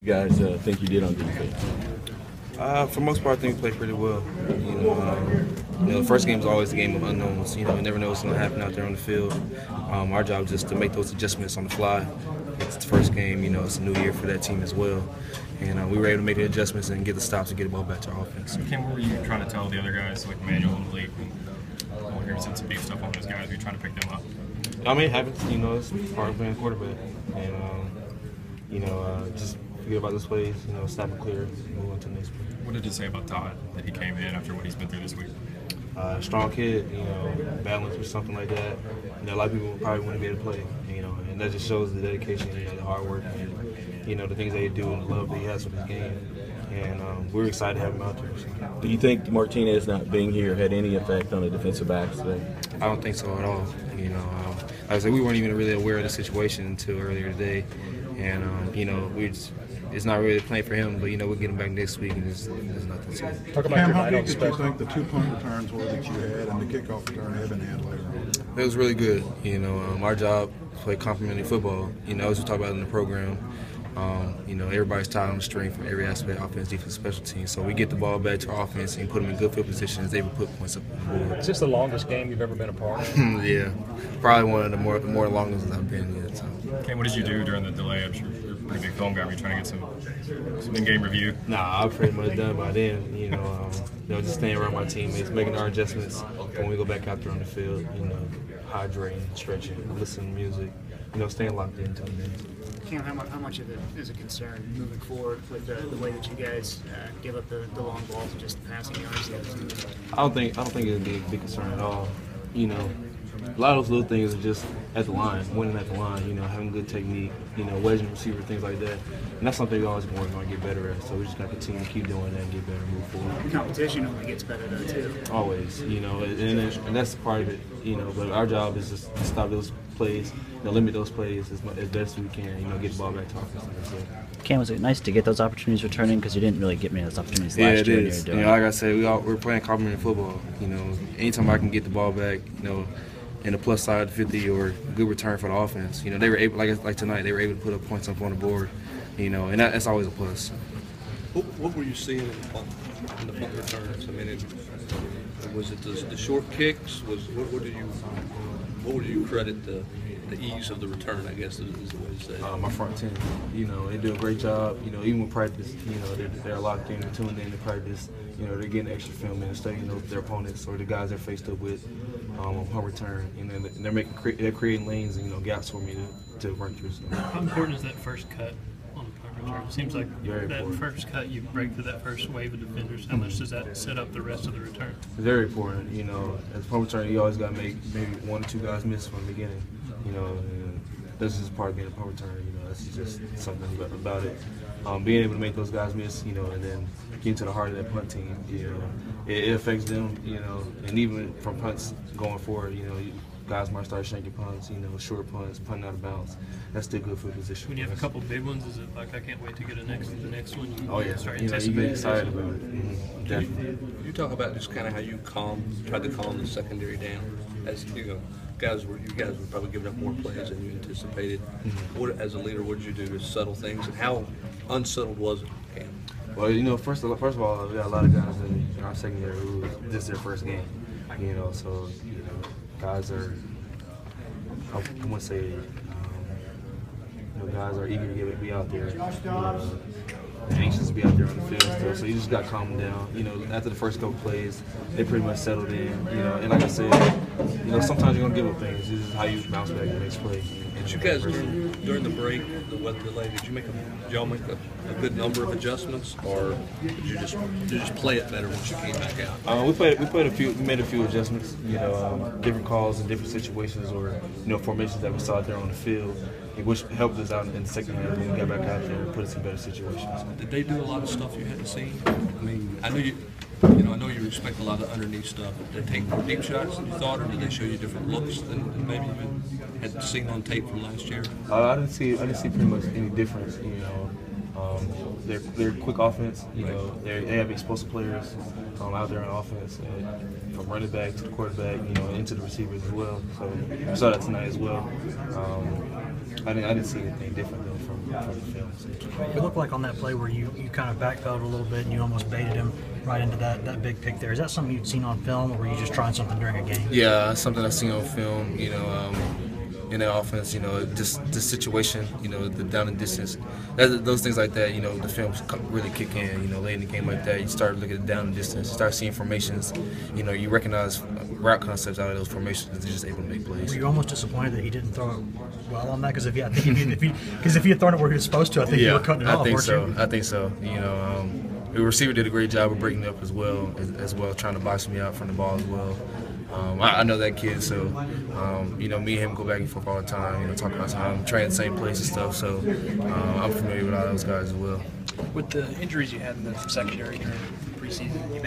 You guys think you did on defense? For the most part, I think we played pretty well. The first game is always a game of unknowns. You never know what's going to happen out there on the field. Our job is just to make those adjustments on the fly. It's the first game. It's a new year for that team as well. And we were able to make the adjustments and get the stops and get the ball back to our offense. Cam, what were you trying to tell the other guys, like Manuel and Malik, and here since some beef stuff on those guys? Were you trying to pick them up? I mean, it happens. It's part of playing quarterback. And, just forget about those plays, stop and clear, move on to the next play. What did it say about Todd that he came in after what he's been through this week? Strong kid, balance or something like that. A lot of people probably wouldn't be able to play, and that just shows the dedication, the hard work, and the things that he do and the love that he has for this game. And we're excited to have him out there. So. Do you think Martinez not being here had any effect on the defensive backs today? I don't think so at all. Like I said, we weren't even really aware of the situation until earlier today, and it's not really playing for him, but we'll get him back next week, and there's nothing to it. Cam, how big did you think the 2 punt returns were that you had and the kickoff return Evan had later on? It was really good. Our job is play complementary football. As we talk about in the program, everybody's tied on the string from every aspect, offense, defense, special teams. So we get the ball back to our offense and put them in good field positions. They will put points up on the board. Is this the longest game you've ever been a part of? Yeah, probably one of the more longest I've been yet. So. Cam, what did you do during the delay? I'm sure you're a pretty big film guy. Were you trying to get some in-game review? Nah, I'm pretty much done by then. Just staying around my teammates, making our adjustments when we go back out there on the field. Hydrating, stretching, listening to music. Staying locked into the game. Cam, how much of it is a concern moving forward with the way that you guys give up the long balls and just passing yards? I don't think it'd be a big concern at all. A lot of those little things are just at the line, winning at the line. Having good technique, wedging receiver, things like that. And that's something we always going to get better at. So we just got to continue to keep doing that and get better and move forward. The competition only gets better though too. Always, and that's part of it. But our job is just to stop those plays, limit those plays as best we can. Get the ball back to offense. Cam, was it nice to get those opportunities returning because you didn't really get many of those opportunities last year? Yeah, it is. Like I said, we're playing complementary football. Anytime I can get the ball back, in the plus side 50 or good return for the offense. They were able, like tonight, they were able to put up points up on the board. And that's always a plus. What were you seeing in the punt returns? I mean, was it the short kicks? What would you credit the ease of the return? I guess is the way to say it. My front team, they do a great job. Even with practice, they're locked in, they're tuned in to practice. They're getting extra film and studying their opponents or the guys they're faced up with on punt return. And they're creating lanes and gaps for me to run through. So. How important is that first cut on the punt return? It seems like first cut, you break through that first wave of defenders. How much does that set up the rest of the return? It's very important. As a punt return, you always got to make maybe 1 or 2 guys miss from the beginning. And this is part of being a punt return. That's just something about it. Being able to make those guys miss, and then get to the heart of that punt team, it affects them, and even from punts going forward, guys might start shanking punts, short punts, punting out of bounds. That's still good for the position. When you have a couple big ones, is it like I can't wait to get the next one? Start you get excited about it. Definitely. You talk about just kind of how you tried to calm the secondary down. As you guys were probably giving up more plays than you anticipated. What, as a leader, what did you do to settle things, and how unsettled was it, Cam? Well, first of all, we got a lot of guys in our secondary who this is their first game. So guys are, I wouldn't say, guys are eager to be out there. Anxious to be out there on the field still, so you just got to calm them down. After the first couple plays, they pretty much settled in. And like I said, sometimes you're gonna give up things. This is how you bounce back the next play. Did you guys during the break, the weather delay? Did y'all make a good number of adjustments, or did you just play it better once you came back out? We made a few adjustments. Different calls in different situations, or formations that we saw out there on the field, which helped us out in the second half when we got back out there and put us in better situations. Did they do a lot of stuff you hadn't seen? I mean, I know you expect a lot of underneath stuff. Did they take more deep shots than you thought, or did they show you different looks than maybe you had seen on tape from last year? I didn't see pretty much any difference. They're quick offense. They have explosive players out there on offense, from running back to the quarterback, into the receivers as well. So we saw that tonight as well. I didn't see anything different though from It looked like on that play where you kind of backpedaled a little bit and you almost baited him right into that big pick there. Is that something you'd seen on film, or were you just trying something during a game? Yeah, something I've seen on film. In the offense, just the situation, the down and distance, those things like that. The films really kick in. Late in the game like that, you start looking at down and distance, start seeing formations. You recognize route concepts out of those formations, and you're just able to make plays. Were you almost disappointed that he didn't throw it well on that? Because if he had thrown it where he was supposed to, I think you were cutting it off. I think so. The receiver did a great job of breaking it up as well, trying to box me out from the ball as well. I know that kid, so me and him go back and forth all the time. Talk about time, train the same place and stuff. So I'm familiar with all those guys as well. With the injuries you had in the secondary during preseason,